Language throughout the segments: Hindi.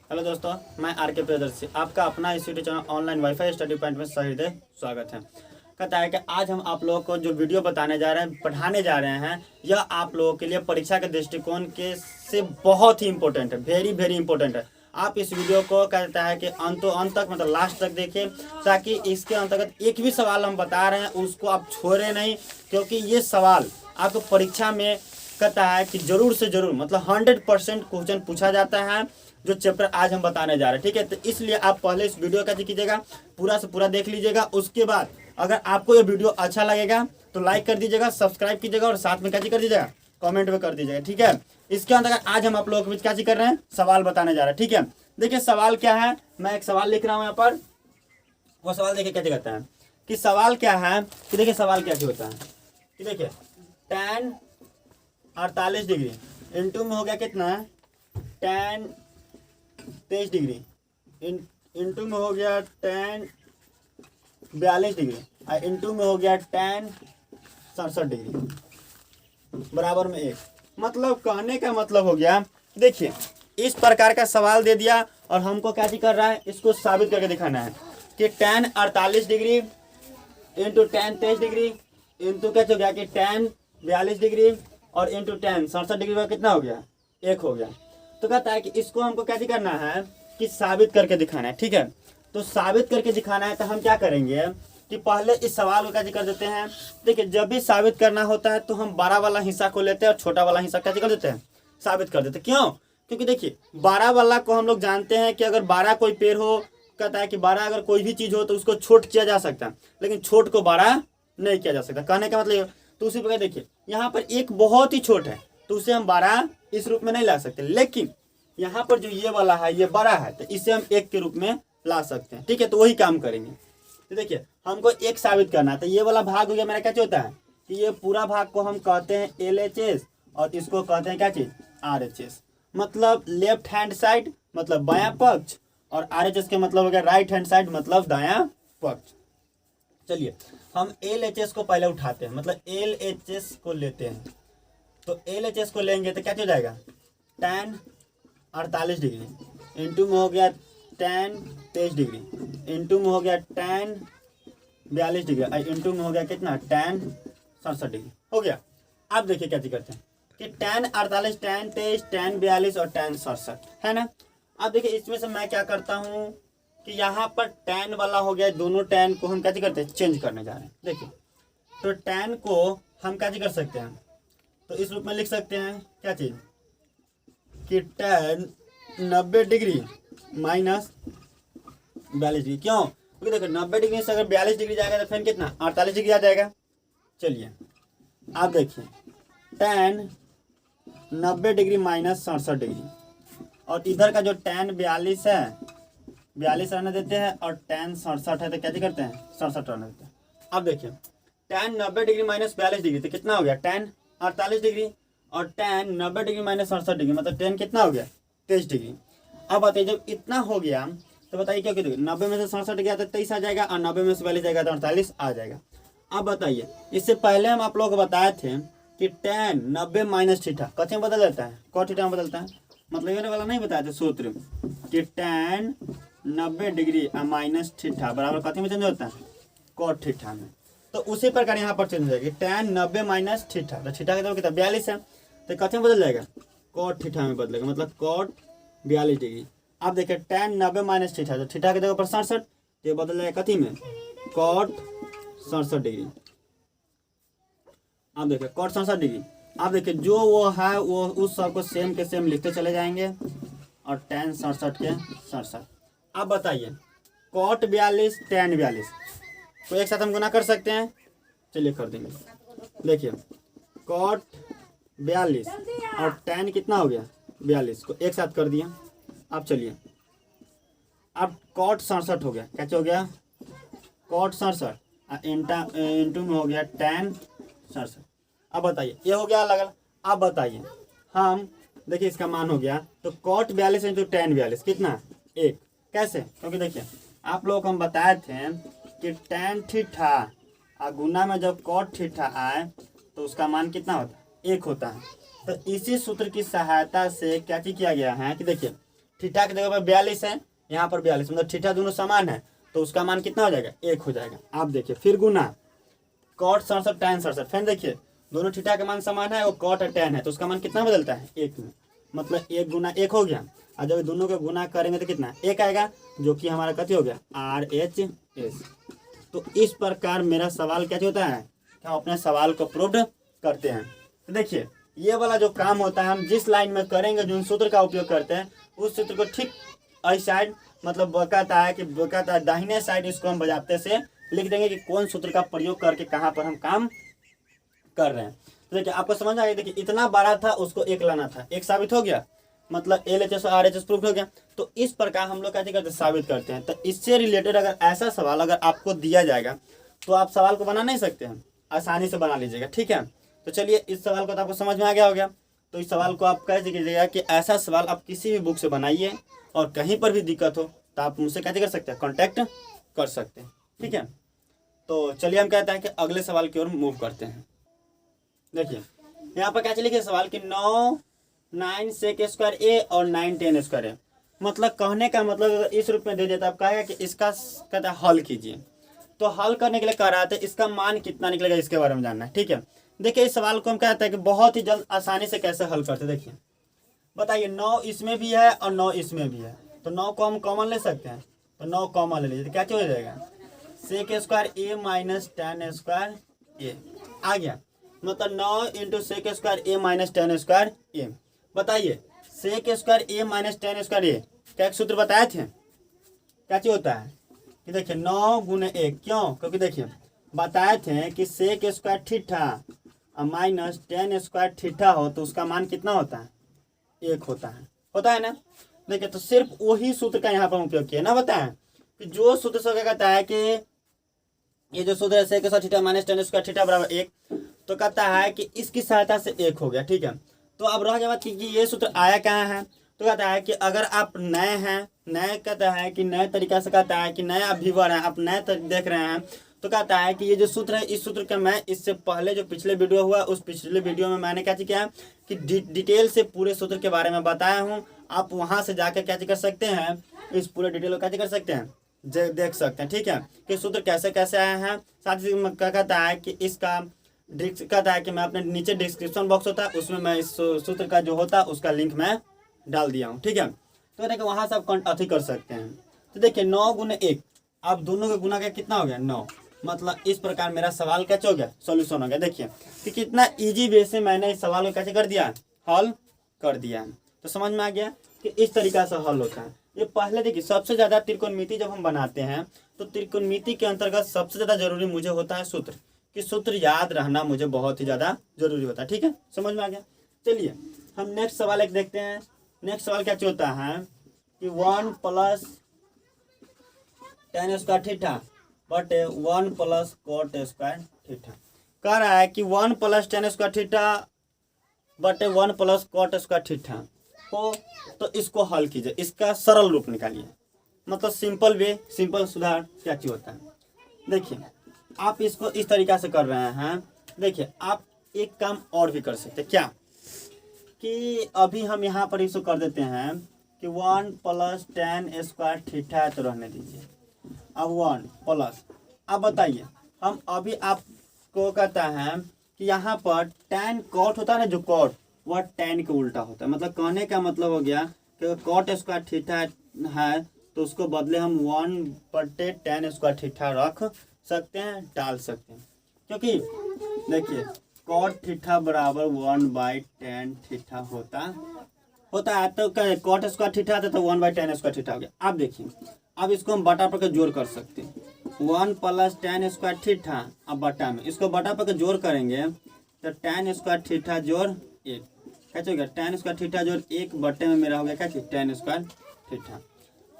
हेलो दोस्तों, मैं आर के प्रियदर्शी आपका अपना इस YouTube channel online wifi study point में सहृदय स्वागत है। कहता है कि आज हम आप लोगों को जो वीडियो बताने जा रहे हैं, पढ़ाने जा रहे हैं, यह आप लोगों के लिए परीक्षा के दृष्टिकोण के से बहुत ही इंपॉर्टेंट है, वेरी वेरी इंपॉर्टेंट है। आप इस वीडियो को कहता है कि अंतों अंत तक मतलब लास्ट तक देखिए, ताकि इसके अंतर्गत एक भी सवाल हम बता रहे हैं उसको आप छोड़े नहीं, क्योंकि ये सवाल आपको परीक्षा में कहता है कि जरूर से जरूर मतलब 100% क्वेश्चन पूछा जाता है जो चैप्टर आज हम बताने जा रहे हैं। ठीक है, तो इसलिए आप पहले इस वीडियो का कीजिएगा, पूरा से पूरा देख लीजिएगा। उसके बाद अगर आपको ये वीडियो अच्छा लगेगा तो लाइक कर दीजिएगा, सब्सक्राइब कीजिएगा और साथ में क्या कर दीजिएगा, कमेंट में कर दीजिएगा। ठीक है, इसके अंदर आज हम आप लोगों के बीच क्या कर रहे हैं, सवाल बताने जा रहे हैं। ठीक है, देखिए सवाल क्या है, मैं एक सवाल लिख रहा हूँ यहाँ पर। वो सवाल देखिए कैसे कहता है कि सवाल क्या है कि देखिए सवाल क्या होता है कि देखिए tan 48 डिग्री इंटू में हो गया कितना, tan 23 डिग्री इंटू में हो गया tan 42 डिग्री और इंटू में हो गया tan 67 डिग्री बराबर में 1। मतलब कहने का मतलब हो गया, देखिए इस प्रकार का सवाल दे दिया और हमको क्या कर रहा है, इसको साबित करके दिखाना है कि tan 48 degree into tan 23 degree into क्या हो गया कि tan 42 डिग्री और इंटू tan 67 डिग्री का कितना हो गया, 1 हो गया। तो कहता है कि इसको हमको क्या करना है कि साबित करके दिखाना है। ठीक है, तो साबित करके दिखाना है तो हम क्या करेंगे कि पहले इस सवाल को क्या कर देते हैं। देखिए जब भी साबित करना होता है तो हम बड़ा वाला हिस्सा को लेते हैं और छोटा वाला हिस्सा क्या कर देते हैं, साबित कर देते हैं। क्यों? क्योंकि देखिए 12 वाला को हम लोग जानते हैं कि अगर 12 कोई पेड़ हो, कहता है कि 12 अगर कोई भी चीज हो तो उसको छोट किया जा सकता है, लेकिन छोट को 12 नहीं किया जा सकता। कहने का मतलब तो उसी प्रकार देखिए यहाँ पर एक बहुत ही छोट है तो उसे हम 12 इस रूप में नहीं ला सकते, लेकिन यहाँ पर जो ये वाला है ये बड़ा है तो इसे हम 1 के रूप में ला सकते हैं। ठीक है, तो वही काम करेंगे। तो देखिए हमको 1 साबित करना है तो ये वाला भाग हो गया मेरा, क्या होता है कि ये पूरा भाग को हम कहते हैं LHS और इसको कहते हैं क्या चीज, RHS। मतलब लेफ्ट हैंड साइड मतलब बायां पक्ष और RHS के मतलब हो गया राइट हैंड साइड मतलब दायां पक्ष। चलिए हम LHS को पहले उठाते हैं, मतलब LHS को लेते हैं। तो LHS को लेंगे तो क्या हो जाएगा, tan 48 डिग्री इंटू में हो गया tan 23 डिग्री इंटू में हो गया tan 42 डिग्री और इंटू में हो गया कितना, tan 67 डिग्री हो गया। अब देखिए क्या करते हैं कि tan 48, tan 23, tan 42 और tan 67 है ना। अब देखिए इसमें से मैं क्या करता हूँ कि यहाँ पर tan वाला हो गया, दोनों tan को हम क्या करते हैं, चेंज करने जा रहे हैं। देखिए तो tan को हम क्या कर सकते हैं, तो इस रूप में लिख सकते हैं क्या चीज कि tan 90 डिग्री माइनस 42 डिग्री। क्यों? क्योंकि देखो 90 डिग्री से अगर 42 डिग्री जाएगा तो फिर कितना, 48 डिग्री आ जाएगा। चलिए आप देखिए tan 90 डिग्री माइनस 67 डिग्री और इधर का जो tan 42 है 42 रहने देते हैं और tan 67 है तो क्या करते हैं, 67 रहने देते हैं। अब देखिए tan 90 डिग्री माइनस 42 डिग्री तो कितना हो गया, tan 48 डिग्री और tan 90 डिग्री माइनस 67 डिग्री मतलब tan कितना हो गया, 23 डिग्री। अब बताइए जब इतना हो गया तो बताइए क्या कहते, 90 में से 67 गया तो 23 आ जाएगा और 90 में से 42 जाएगा तो 48 आ जाएगा। अब बताइए इससे पहले हम आप लोगों को बताए थे कि tan 90 माइनस थीटा कैसे बदल जाता है, cot थीटा में बदलता है। मतलब ये वाला नहीं बताया था सूत्र कि tan 90 डिग्री माइनस थीटा बराबर कथी में चेंज होता है, cot थीटा में। तो उसी प्रकार यहाँ पर चेंज हो जाएगी tan 90 माइनस थीटा, तो थीटा का कितना 42 है तो कथी में बदल जाएगा, cot थीटा में बदलेगा मतलब cot 42 डिग्री। अब देखिए tan 90 माइनस थीटा, तो थीटा के जगह पर 67 तो ये बदल जाएगा कथी में, cot 67 डिग्री। अब देखिए cot 67 डिग्री। अब देखिए जो वो है वो उस सब को सेम के सेम लिखते चले जाएंगे और tan 67 के 67। अब बताइए cot 42 tan 42 को एक साथ हम गुना कर सकते हैं, चलिए कर देंगे। देखिए cot 42 और tan कितना हो गया 42 को एक साथ कर दिया। अब चलिए अब cot 67 हो गया, क्या हो गया, cot 67 इंटू में हो गया tan 67। अब बताइए ये हो गया अलग अलग। अब बताइए हम देखिए इसका मान हो गया तो cot 42 इंटू tan 42 कितना, 1। कैसे? क्योंकि देखिए आप लोगों को हम बताए थे कि tan थीटा गुना में जब cot थीटा आए तो उसका मान कितना होता है, 1 होता है। तो इसी सूत्र की सहायता से क्या किया गया है कि देखिए थीटा की जगह पर 42 है, यहाँ पर 42, मतलब थीटा दोनों समान है, तो उसका मान कितना हो जाएगा 1 हो जाएगा। आप देखिए फिर गुना कॉट 67 tan 67, फिर देखिए दोनों थीटा का मान समान है और कॉट और tan है, तो उसका मान कितना बदलता है 1 में, मतलब 1 गुना 1 हो गया। और जब दोनों को गुना करेंगे तो कितना 1 आएगा, जो कि हमारा कथी हो गया RHS। तो इस प्रकार मेरा सवाल क्या होता है कि हम अपने सवाल को प्रूव करते हैं। तो देखिए ये वाला जो काम होता है, हम जिस लाइन में करेंगे, जो सूत्र का उपयोग करते हैं, उस सूत्र को ठीक इस साइड मतलब कहता है कि दाहिने साइड इसको हम बजाते से लिख देंगे कि कौन सूत्र का प्रयोग करके कहाँ पर हम काम कर रहे हैं। तो देखिए आपको समझ आ गया, देखिए इतना बड़ा था उसको 1 लाना था, 1 साबित हो गया, मतलब LHS और RHS प्रूफ हो गया। तो इस प्रकार हम लोग कैसे करते हैं, साबित करते हैं। तो इससे रिलेटेड अगर ऐसा सवाल अगर आपको दिया जाएगा तो आप सवाल को बना नहीं सकते हैं, आसानी से बना लीजिएगा, ठीक है। तो चलिए इस सवाल को तो आपको समझ में आ गया हो गया। तो इस सवाल को आप कैसे कीजिएगा कि ऐसा सवाल आप किसी भी बुक से बनाइए और कहीं पर भी दिक्कत हो तो आप मुझसे कैसे कर सकते हैं, कॉन्टैक्ट कर सकते हैं, ठीक है। तो चलिए हम कहते हैं कि अगले सवाल की ओर मूव करते हैं। देखिए यहाँ पर क्या लिखे सवाल कि 9 9 sec स्क्वायर ए और 9 10 स्क्वायर ए, मतलब कहने का मतलब अगर इस रूप में दे देता आप कहेगा कि इसका कहता है हल कीजिए। तो हल करने के लिए कह रहा था इसका मान कितना निकलेगा इसके बारे में जानना है, ठीक है। देखिए इस सवाल को हम कहते हैं कि बहुत ही जल्द आसानी से कैसे हल करते, देखिए बताइए 9 इसमें भी है और 9 इसमें भी है, तो 9 को हम कॉमन ले सकते हैं, तो 9 कॉमन ले लीजिए, तो क्या हो जाएगा सेक स्क्वायर ए माइनस tan स्क्वायर ए आ गया, मतलब 9 इंटू सेक स्क्वायर ए माइनस tan स्क्वायर ए। बताइए सेक स्क्वायर ए माइनस tan स्क्वायर ए क्या एक सूत्र बताए थे, क्या चीज होता है कि देखिए 9 गुने 1, क्यों, क्योंकि देखिए बताए थे कि सेक स्क्वायर थीटा और माइनस tan स्क्वायर थीटा हो तो उसका मान कितना होता है 1 होता है ना। देखिए तो सिर्फ वही सूत्र का यहाँ पर उपयोग किया ना, बताएं कि जो सूत्र से कहता है कि ये जो सूत्र है sec square theta minus tan square theta बराबर 1, तो कहता है कि इसकी सहायता से 1 हो गया, ठीक है। तो अब रह गया बात कि ये सूत्र आया कहाँ है, तो कहता है कि अगर आप नए हैं, नए कहता है कि नए तरीका से कहता है कि नए आप व्यूअर हैं, आप नए देख रहे हैं, तो कहता है कि ये जो सूत्र है इस सूत्र का मैं इससे पहले जो पिछले वीडियो हुआ उस पिछले वीडियो में मैंने क्या किया है कि डिटेल से पूरे सूत्र के बारे में बताया हूँ। आप वहाँ से जाकर क्या कर सकते हैं, इस पूरे डिटेल को क्या कर सकते हैं, देख सकते हैं, ठीक है, कि सूत्र कैसे कैसे आए हैं। साथ ही क्या कहता है कि इसका कहता है कि मैं अपने नीचे डिस्क्रिप्शन बॉक्स होता है उसमें मैं इस सूत्र का जो होता है उसका लिंक मैं डाल दिया हूँ, ठीक है। तो देखिए वहाँ से आप अथी कर सकते हैं। तो देखिए 9 गुने 1, आप दोनों का गुना का कितना हो गया 9, मतलब इस प्रकार मेरा सवाल कैसे हो गया, सॉल्यूशन हो गया। देखिए कि कितना इजी वे से मैंने इस सवाल को कैसे कर दिया, हल कर दिया। तो समझ में आ गया कि इस तरीका से हल होता है। ये पहले देखिए सबसे ज़्यादा त्रिकोणमिति जब हम बनाते हैं तो त्रिकोणमिति के अंतर्गत सबसे ज़्यादा जरूरी मुझे होता है सूत्र, कि सूत्र याद रहना मुझे बहुत ही ज़्यादा जरूरी होता है, ठीक है, समझ में आ गया। चलिए हम नेक्स्ट सवाल एक देखते हैं। नेक्स्ट सवाल क्या होता है कि 1 plus tan square theta but 1 plus cot square theta, कह रहा है कि 1 plus tan square theta but 1 plus cot square theta हो, तो इसको हल कीजिए, इसका सरल रूप निकालिए, मतलब सिंपल वे, सिंपल सुधार क्या चीज होता है। देखिए आप इसको इस तरीका से कर रहे हैं। देखिए आप एक काम और भी कर सकते हैं, क्या कि अभी हम यहाँ पर इसको कर देते हैं कि 1 प्लस tan स्क्वायर थीटा है, तो रहने दीजिए। अब 1 प्लस, अब बताइए हम अभी आपको कहता है कि यहाँ पर tan कॉट होता है ना, जो कॉट वह tan के उल्टा होता है, मतलब कहने का मतलब हो गया कि कॉट स्क्वायर थीटा है तो उसको बदले हम 1/tan स्क्वायर थीटा रख सकते हैं, डाल सकते हैं, क्योंकि देखिए कॉट थीटा बराबर 1/tan थीटा होता है। तो कॉट स्क्वायर थीटा आता तो 1/tan स्क्वायर थीटा हो गया। अब देखिए अब इसको हम बटा पर जोड़ कर सकते हैं, 1 प्लस tan स्क्वायर थीटा, अब बटा में इसको बटा पर जोड़ करेंगे तो tan स्क्वायर थीटा जोड़ 1 कैसे हो गया, tan स्क्वायर थीटा जोड़ 1 बटे में मेरा हो गया क्या tan स्क्वायर थीटा।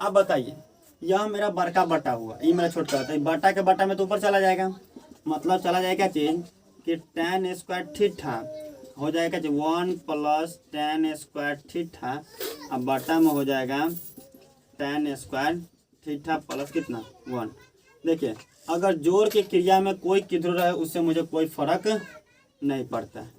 अब बताइए यह मेरा बड़का बटा हुआ, ये मेरा छोटा होता है, बटा के बटा में तो ऊपर चला जाएगा, मतलब चला जाएगा चीज कि tan स्क्वायर थीटा हो जाएगा 1 प्लस tan स्क्वायर थीटा, अब बटा में हो जाएगा tan स्क्वायर थीटा प्लस कितना 1। देखिए अगर जोड़ के क्रिया में कोई किधर रहे उससे मुझे कोई फर्क नहीं पड़ता है,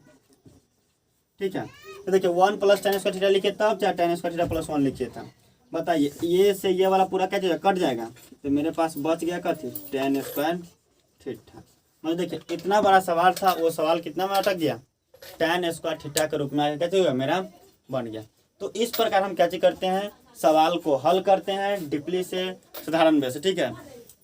ठीक है। तो देखिए 1 प्लस tan स्क्वायर थीटा लिखिए तब, चाहे tan स्क्वायर थीटा प्लस 1 लिखिए था, बताइए, ये से ये वाला पूरा क्या जाएगा, कट जाएगा, तो मेरे पास बच गया कथी, tan स्क्वायर थीटा। मतलब देखिए इतना बड़ा सवाल था, वो सवाल कितना में अटक गया, tan स्क्वायर थीटा के रूप में आगे कैसे हुआ मेरा बन गया। तो इस प्रकार हम क्या करते हैं, सवाल को हल करते हैं डीपली से, साधारण वे से, ठीक है।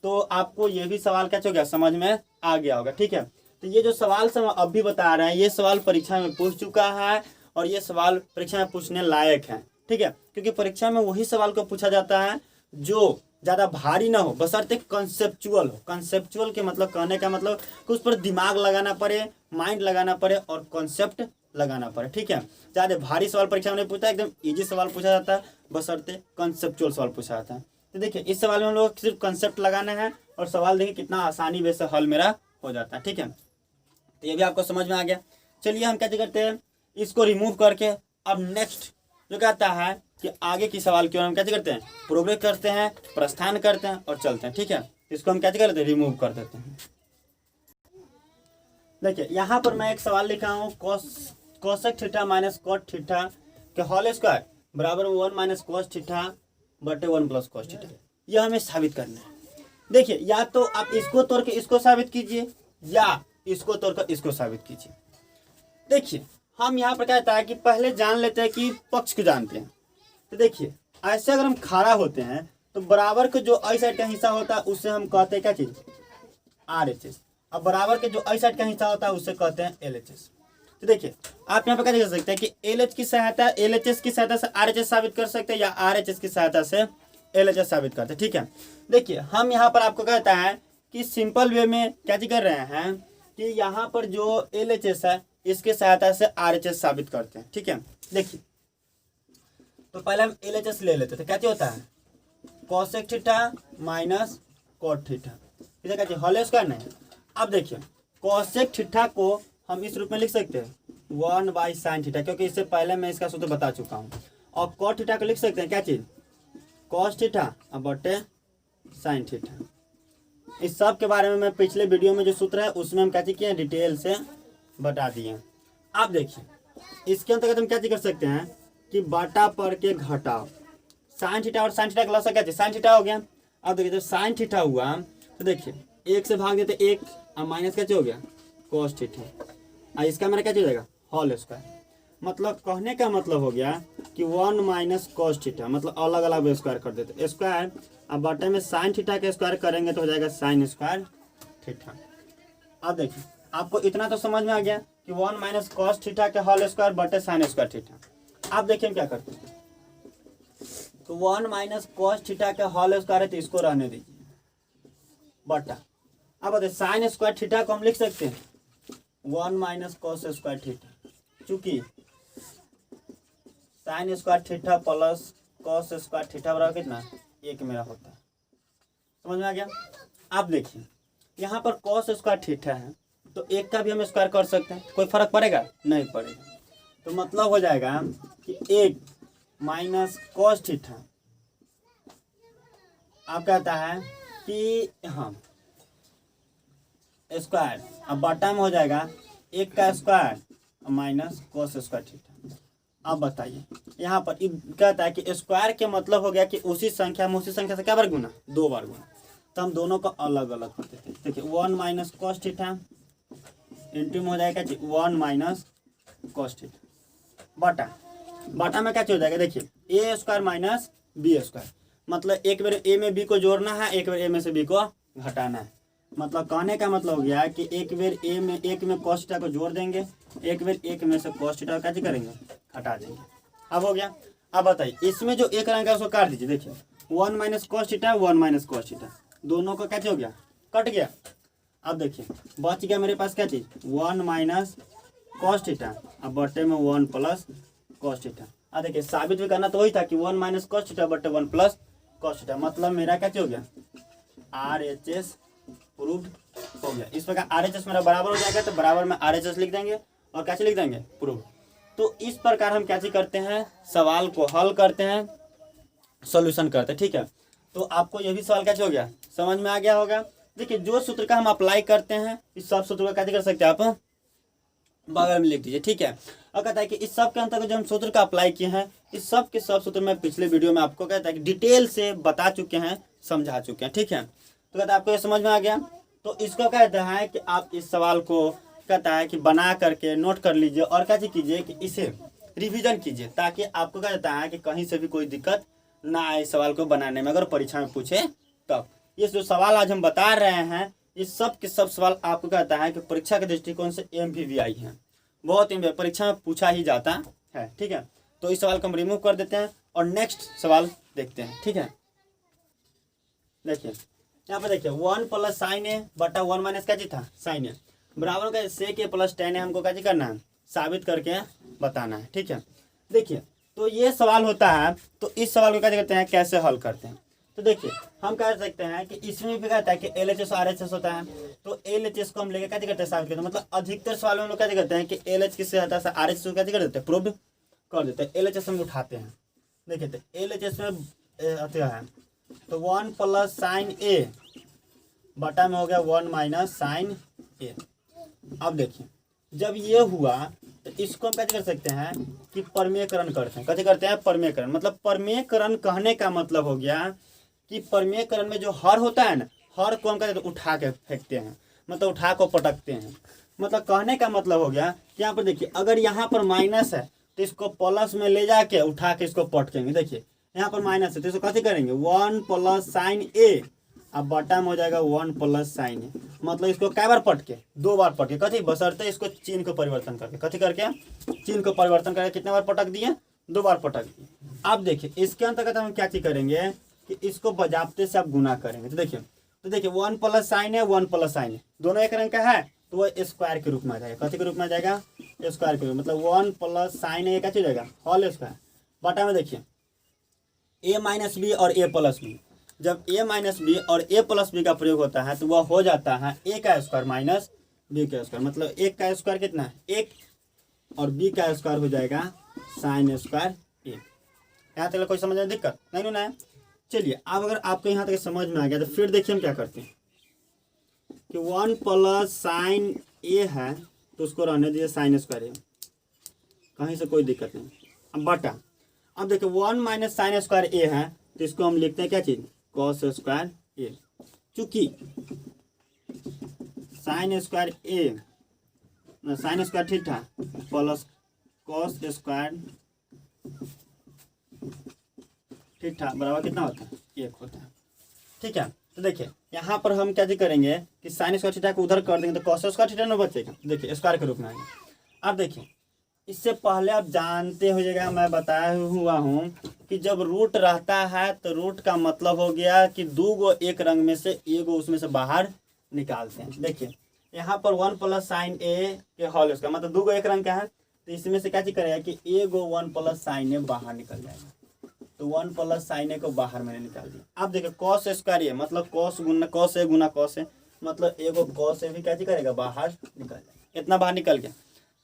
तो आपको ये भी सवाल क्या हो गया, समझ में आ गया होगा, ठीक है। तो ये जो सवाल हम अभी बता रहे हैं, ये सवाल परीक्षा में पूछ चुका है और ये सवाल परीक्षा में पूछने लायक है, ठीक है। क्योंकि परीक्षा में वही सवाल को पूछा जाता है जो ज़्यादा भारी ना हो, बशर्ते कंसेप्चुअल हो। कंसेप्चुअल के मतलब, कहने का मतलब कि उस पर दिमाग लगाना पड़े, माइंड लगाना पड़े और कॉन्सेप्ट लगाना पड़े, ठीक है। ज़्यादा भारी सवाल परीक्षा में नहीं पूछता, एकदम ईजी सवाल पूछा जाता है, बशर्ते कंसेप्चुअल सवाल पूछा जाता है। तो देखिए इस सवाल में हम लोग सिर्फ कंसेप्ट लगाना है और सवाल देखिए कितना आसानी वे से हल मेरा हो जाता है, ठीक है। तो ये भी आपको समझ में आ गया। चलिए हम क्या करते हैं, इसको रिमूव करके अब नेक्स्ट जो कहता है कि आगे की सवाल की ओर हम क्या करते हैं, प्रोग्रेस करते हैं, प्रस्थान करते हैं और चलते हैं, ठीक है। इसको हम क्या करते हैं, रिमूव कर देते हैं। देखिए यहाँ पर मैं एक सवाल लिखा हूँ, cosec theta minus cot theta के होल स्क्वायर बराबर 1 माइनस कॉस थीटा बटे 1 प्लस कॉस थीटा। यह हमें साबित करना है। देखिए या तो आप इसको तोड़ के इसको साबित कीजिए या इसको तोड़कर इसको साबित कीजिए। देखिए हम यहाँ पर कहता है कि पहले जान लेते हैं कि पक्ष को जानते हैं। तो देखिए ऐसे अगर हम खड़ा होते हैं तो बराबर के जो आई साइड का हिस्सा होता है उससे हम कहते हैं क्या चीज, RHS। अब बराबर के जो आई साइड का हिस्सा होता है उससे कहते हैं LHS। तो देखिए आप यहाँ पर क्या कर सकते हैं कि LHS की सहायता से RHS साबित कर सकते हैं या RHS की सहायता से LHS साबित करते हैं, ठीक है। देखिए हम यहाँ पर आपको कहता है कि सिंपल वे में क्या कर रहे हैं कि यहाँ पर जो LHS है इसके सहायता से RHS साबित करते हैं, ठीक है। देखिए तो पहले हम LHS ले लेते थे, क्या होता है cosec theta minus cot theta, इसे कहते हैं होल स्क्वायर नहीं। अब देखिए कोसेक थीटा को हम इस रूप में लिख सकते हैं 1 बाई साइन थीटा, क्योंकि इससे पहले मैं इसका सूत्र बता चुका हूँ। और कॉट थीटा को लिख सकते हैं क्या चीज, कॉस थीटा बटे साइन थीटा। इस सब के बारे में मैं पिछले वीडियो में जो सूत्र है उसमें हम क्या किए डिटेल से बता दिए। अब देखिए इसके अंतर्गत हम क्या कर सकते हैं कि बाटा पर के घटाओ, साइन थीटा और साइन थीटा का लसा क्या चाहिए, साइन थीटा हो गया। अब देखिए जब साइन थीटा हुआ तो देखिए 1 से भाग देते 1 और माइनस क्या हो गया कॉस थीटा, और इसका मेरा क्या हो जाएगा होल स्क्वायर। मतलब कहने का मतलब हो गया कि 1 माइनस कॉस थीटा, मतलब अलग अलग स्क्वायर कर देते स्क्वायर। अब बटे में साइन थीटा के स्क्वायर करेंगे तो हो जाएगा साइन स्क्वायर थीटा। अब देखिए आपको इतना तो समझ में आ गया कि 1 माइनस कॉस थीटा के होल स्क्वायर बटे साइन स्क्वायर थीटा। अब देखिए हम क्या करते हैं, तो 1 माइनस कॉस थीटा के होल स्क्वायर है तो इसको रहने दीजिए बटा। अब बताइए साइन स्क्वायर थीटा को हम लिख सकते हैं 1 माइनस कॉस स्क्वायर थीटा, चूंकि sine square theta plus cos square theta बराबर कितना 1 मेरा होता है। समझ में आ गया। अब देखिए यहाँ पर कॉस स्क्वायर थीटा है तो 1 का भी हम स्क्वायर कर सकते हैं, कोई फर्क पड़ेगा नहीं पड़ेगा। तो मतलब हो जाएगा कि 1 माइनस कॉस थीटा आप कहता है कि हाँ स्क्वायर, अब बटा में हो जाएगा 1 का square minus cos square theta. अब बताइए यहाँ पर कहता है कि स्क्वायर के मतलब हो गया कि उसी संख्या से क्या बार गुना 2 बार गुना। तो हम दोनों को अलग अलग कर देते हैं। देखिए 1 माइनस कॉस थीटा इंटू में हो जाएगा 1 माइनस कॉस थीटा बटा में क्या हो जाएगा, देखिए ए स्क्वायर माइनस बी स्क्वायर। मतलब एक बार ए में बी को जोड़ना है, एक बार ए में से बी को घटाना है। मतलब कहने का मतलब हो गया कि एक बार एक में कॉस थीटा को जोड़ देंगे, एक बार एक में से कॉस थीटा क्या करेंगे हटा देंगे। अब हो गया। अब बताइए इसमें जो एक रंग है उसको काट दीजिए। देखिए 1 minus cos theta 1 minus cos theta दोनों का कैसे हो गया कट गया। अब देखिए बच गया मेरे पास क्या चीज 1 माइनस कॉस थीटा अब बटे में 1 प्लस कॉस थीटा। अब देखिए साबित भी करना तो वही था कि 1 माइनस कॉस थीटा बटे 1 प्लस कॉस थीटा। मतलब मेरा क्या हो गया RHS प्रूव्ड हो गया। इस प्रकार RHS मेरा बराबर हो जाएगा तो बराबर में RHS लिख देंगे और कैसे लिख देंगे प्रूव्ड। तो इस प्रकार हम कैसे करते हैं सवाल को हल करते हैं, सॉल्यूशन करते हैं, ठीक है। तो आपको ये भी सवाल कैसे हो गया समझ में आ गया होगा। देखिए जो सूत्र का हम अप्लाई करते हैं इस सब सूत्र का कैसे कर सकते हैं आप बगल में लिख दीजिए, ठीक है। और कहता है कि इस सब के अंतर्गत जो हम सूत्र का अप्लाई किए हैं, इस सब के सब सूत्र में पिछले वीडियो में आपको कहता है कि डिटेल से बता चुके हैं, समझा चुके हैं। ठीक है, तो कहता है आपको ये समझ में आ गया। तो इसको कहता है कि आप इस सवाल को कहता है कि बना करके नोट कर लीजिए और क्या कीजिए कि इसे रिवीजन कीजिए, ताकि आपको कहता है कि कहीं से भी कोई दिक्कत ना आए सवाल को बनाने में, अगर परीक्षा में पूछे तब। ये जो सवाल आज हम बता रहे हैं, इस सब के सब सवाल आपको कहता है कि परीक्षा के दृष्टिकोण से MVVI है, बहुत ही परीक्षा में पूछा ही जाता है। ठीक है, तो इस सवाल को हम रिमूव कर देते हैं और नेक्स्ट सवाल देखते हैं। ठीक है, देखिए यहाँ पे देखिए 1 + sin a बटा 1 - क्या चीज था, sin a बराबर का sec a + tan a हमको क्या चीज करना है, साबित करके बताना है। ठीक है, देखिए तो ये सवाल होता है, तो इस सवाल को क्या करते हैं, कैसे हल करते हैं। तो देखिए हम कह सकते हैं कि इसमें भी कहता है कि LHS RHS होता है, तो LHS को हम लेकर क्या करते हैं, साबित करते हैं। मतलब अधिकतर सवाल में हम लोग क्या करते हैं कि LH किससे आता है, RHS को क्या कर देते हैं, प्रूव कर देते हैं। LHS हम उठाते हैं, देखिए तो LHS में आता है तो 1 + sin a बटा में हो गया 1 - sin a। अब देखिए जब ये हुआ तो इसको हम कैसे कर सकते हैं कि परमेयकरण करते हैं। कैसे करते हैं, परमेयकरण। मतलब परमेयकरण कहने का मतलब हो गया कि परमेयकरण में जो हर होता है ना, हर को हम कहते हैं उठा के फेंकते हैं, मतलब उठा को पटकते हैं। मतलब कहने का मतलब हो गया कि यहाँ पर देखिए अगर यहाँ पर माइनस है तो इसको प्लस में ले जाके उठा के इसको पटकेंगे। देखिए यहाँ पर माइनस है तो इसको कैसे करेंगे, 1 + sin a, अब बटा में हो जाएगा 1 + sin a। मतलब इसको कै बार पटके, 2 बार पटके, कथी बशर्ते इसको चिन्ह को परिवर्तन करके, कथी करके चिन्ह को परिवर्तन करके कितने बार पटक दिए, 2 बार पटक दिए। अब देखिए इसके अंतर्गत हम क्या चीज करेंगे कि इसको बजाबते से आप गुना करेंगे। तो देखिए 1 + sin a 1 + sin a दोनों एक रंग का है तो वो स्क्वायर के रूप में आ जाएगा। कथी के रूप में आ जाएगा, स्क्वायर के रूप में। मतलब 1 + sin a क्या चीज जाएगा, होल स्क्वायर। बटा में देखिए a - b और a + b, जब a - b और a + b का प्रयोग होता है तो वह हो जाता है a का स्क्वायर माइनस b का स्क्वायर। मतलब 1 का स्क्वायर कितना है 1 और b का स्क्वायर हो जाएगा sin स्क्वायर a। यहाँ तक कोई समझ में दिक्कत नहीं ना है। चलिए अब अगर आपको यहाँ तक समझ में आ गया तो फिर देखिए हम क्या करते हैं कि 1 + sin a है तो उसको रहने दीजिए sin स्क्वायर a, कहीं से कोई दिक्कत नहीं। अब बटा, अब देखिए 1 - sin स्क्वायर a है तो इसको हम लिखते हैं क्या चीज, cos स्क्वायर a। चूंकि sin square a sin square ठीक था प्लस cos स्क्वायर ठीक ठाक बराबर कितना होता है, 1 होता है। ठीक है, तो देखिए यहाँ पर हम क्या करेंगे कि साइन स्क्वायर थीटा को उधर कर देंगे तो cos स्क्वायर थीटा ना बचेगा, देखिए स्क्वायर के रूप में आएगा। अब देखिए इससे पहले आप जानते हो जाएगा, मैं बताया हुआ हूँ कि जब रूट रहता है तो रूट का मतलब हो गया कि 2 गो एक रंग में से एगो उसमें से बाहर निकालते हैं। देखिए यहाँ पर 1 + sin a के होल स्क्वायर मतलब 2 गो एक रंग का है तो इसमें से क्या चीज करेगा कि एगो 1 + sin a बाहर निकल जाएगा। तो 1 + sin a को बाहर मैंने निकाल दिया। अब देखिए cos स्क्वायर a मतलब cos a Guna cos a, मतलब एगो cos a भी क्या चीज करेगा, बाहर निकल जाएगा। इतना बाहर निकल गया।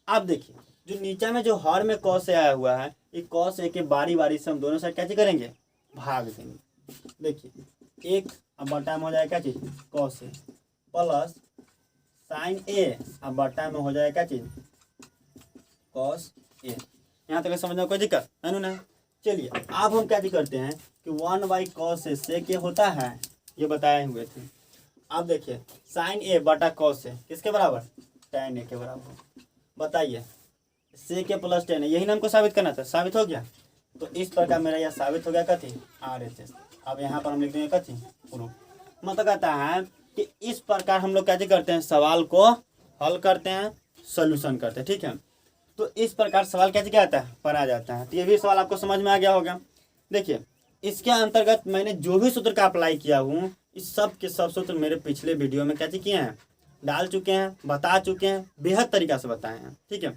अब देखिए जो नीचे में जो हर में cos a आया हुआ है, ये cos a के बारी बारी से हम दोनों साइड क्या चीज करेंगे, भाग देंगे। देखिए 1 अब बटा में हो जाएगा क्या चीज cos a plus sin a अब बटा में हो जाएगा क्या चीज cos a। यहाँ तक समझ में कोई दिक्कत है ना। चलिए अब हम क्या करते हैं कि 1/cos a से क्या होता है, ये बताए हुए थे। अब देखिए sin a बटा cos a किसके बराबर, tan a के बराबर। बताइए sec a + tan a, यही ना हमको साबित करना था, साबित हो गया। तो इस प्रकार मेरा यह साबित हो गया कथी, RHS। अब यहाँ पर हम लिख देंगे कथी, प्रूफ। मतलब कहता है कि इस प्रकार हम लोग क्या करते हैं, सवाल को हल करते हैं, सोल्यूशन करते हैं। ठीक है, तो इस प्रकार सवाल कैसे क्या आता है, पर आ जाता है। तो ये भी सवाल आपको समझ में आ गया होगा। देखिए इसके अंतर्गत मैंने जो भी सूत्र का अप्लाई किया हूँ, इस सब के सब सूत्र मेरे पिछले वीडियो में कैसे किए हैं, डाल चुके हैं, बता चुके हैं, बेहद तरीका से बताए हैं। ठीक है,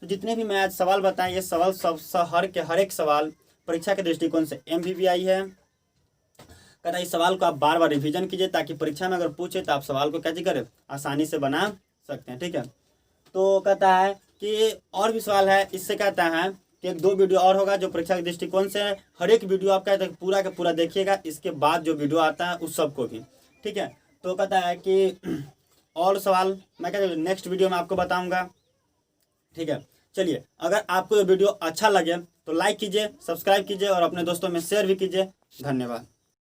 तो जितने भी मैं आज सवाल बताए, ये सवाल सब हर एक सवाल परीक्षा के दृष्टिकोण से MVVI है। कहता है इस सवाल को आप बार बार रिविजन कीजिए ताकि परीक्षा में अगर पूछे तो आप सवाल को कैसे करें, आसानी से बना सकते हैं। ठीक है, तो कहता है कि और भी सवाल है, इससे कहता है कि 1-2 वीडियो और होगा जो परीक्षा के दृष्टिकोण से है। हर एक वीडियो आप कहते हैं पूरा का पूरा देखिएगा, इसके बाद जो वीडियो आता है उस सबको भी। ठीक है, तो कहता है कि और सवाल मैं कहता हूँ नेक्स्ट वीडियो में आपको बताऊंगा। ठीक है, चलिए, अगर आपको ये वीडियो अच्छा लगे तो लाइक कीजिए, सब्सक्राइब कीजिए और अपने दोस्तों में शेयर भी कीजिए। धन्यवाद।